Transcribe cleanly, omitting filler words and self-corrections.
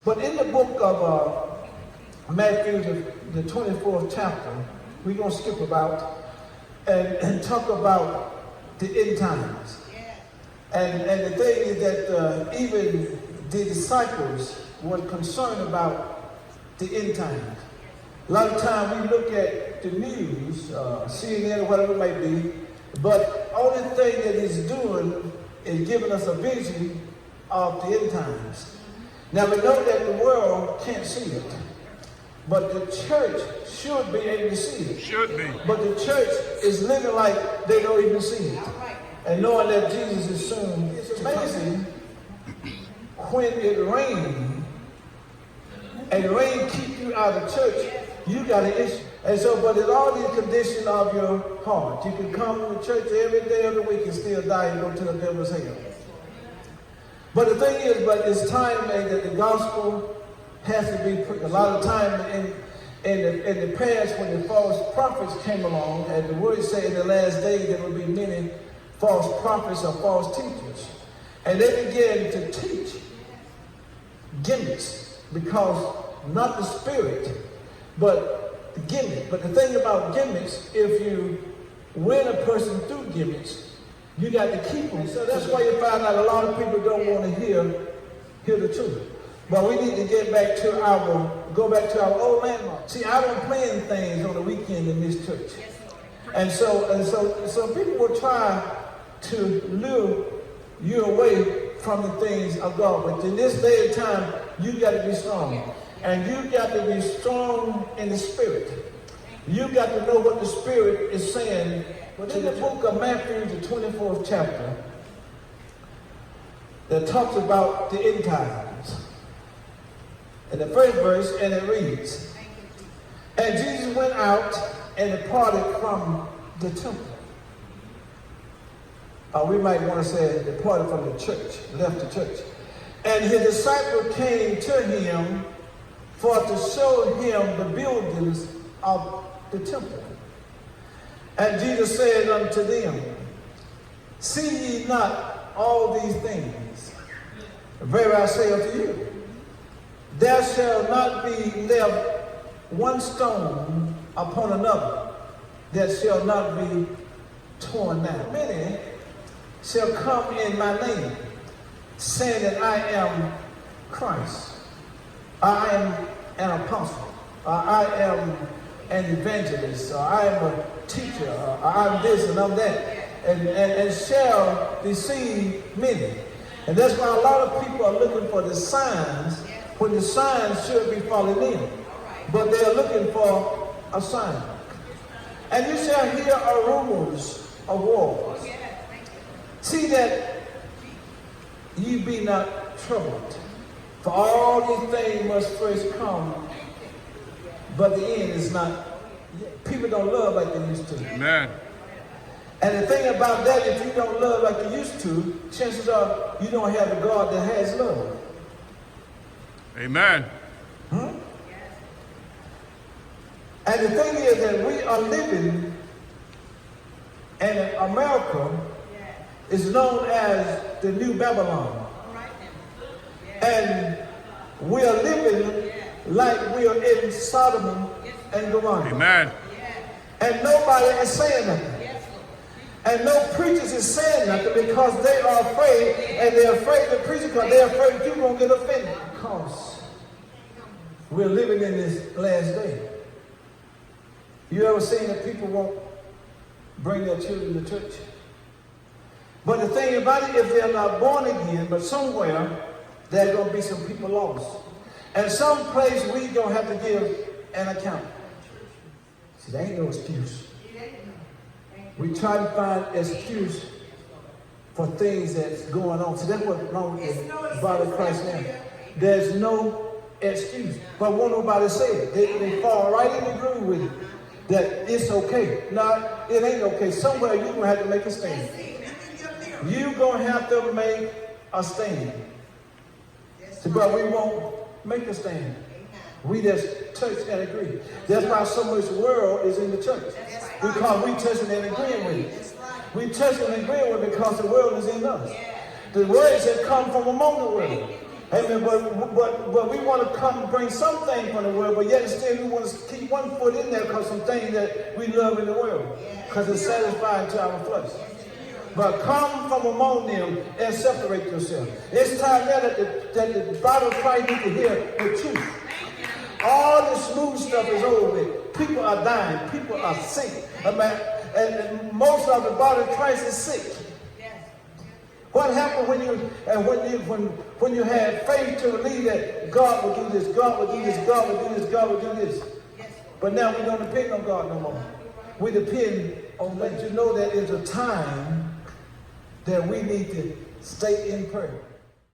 But in the book of Matthew, the 24th chapter, we're going to skip about and talk about the end times. And the thing is that even the disciples were concerned about the end times. A lot of time we look at the news, CNN or whatever it may be, but only thing that it's doing is giving us a vision of the end times. Now we know that the world can't see it, but the church should be able to see it. Should be. But the church is living like they don't even see it. And knowing that Jesus is soon. It's amazing when it rains, and the rain keep you out of church, you got an issue. And so, but it's all the condition of your heart. You can come to church every day of the week and still die and go to the devil's hell. But the thing is, but it's time that the gospel has to be preached. A lot of time in the past, when the false prophets came along, and the word said in the last days there will be many false prophets or false teachers. And they began to teach gimmicks, because not the spirit, but the gimmick. But the thing about gimmicks, if you win a person through gimmicks, you got to keep them. So that's why you find out a lot of people don't want to hear the truth. But we need to go back to our old landmark. See, I don't plan things on the weekend in this church. And so people will try to lure you away from the things of God. But in this day and time, you got to be strong. And you got to be strong in the spirit. You got to know what the spirit is saying. But in the book of Matthew, the 24th chapter, that talks about the end times. In the first verse, and it reads, and Jesus went out and departed from the temple. We might want to say departed from the church, left the church. And his disciples came to him for to show him the buildings of the temple. And Jesus said unto them, see ye not all these things? Verily I say unto you, there shall not be left one stone upon another that shall not be torn down. Many shall come in my name, saying that I am Christ, I am an apostle, I am an evangelist, I am a teacher, I'm this and I'm that, and shall deceive many. And that's why a lot of people are looking for the signs, when the signs should be falling in. But they are looking for a sign. And you shall hear rumors of wars. See that ye be not troubled. For all these things must first come, but the end is not. People don't love like they used to. Amen. And the thing about that, if you don't love like you used to, chances are you don't have a God that has love. Amen. And the thing is that we are living, and America is known as the New Babylon. And we are living like we are in Sodom and Gomorrah. Amen. And nobody is saying nothing. And no preachers is saying nothing because they are afraid, and they're afraid to preach because they're afraid you're going to get offended. Because we're living in this last day. You ever seen that people won't bring their children to church? But the thing about it, if they're not born again, but somewhere, there's going to be some people lost. And some place we don't have to give an account. See, there ain't no excuse. We try to find excuse for things that's going on. See, that's what's wrong with the body of Christ now. There's no excuse. But won't nobody say it. They fall right in the groove with it. That it's okay. No, it ain't okay. Somewhere you're going to have to make a stand. You're going to have to make a stand. But we won't make a stand. We just touch and agree. That's why so much world is in the church. Because we touching and agreeing with it. We touching and agreeing with it because the world is in us. The words that come from among the world. Amen. But we want to come and bring something from the world, but yet still we want to keep one foot in there because some things that we love in the world, because it's satisfying to our flesh. But come from among them and separate yourself. It's time now that the body of Christ needs to hear the truth. All this smooth stuff is over with. People are dying. People are sick. And most of the body of Christ is sick. What happened when you had faith to believe that God will do this, God will do this, God will do this, God will do this? But now we don't depend on God no more. We depend on letting you know that there's a time that we need to stay in prayer.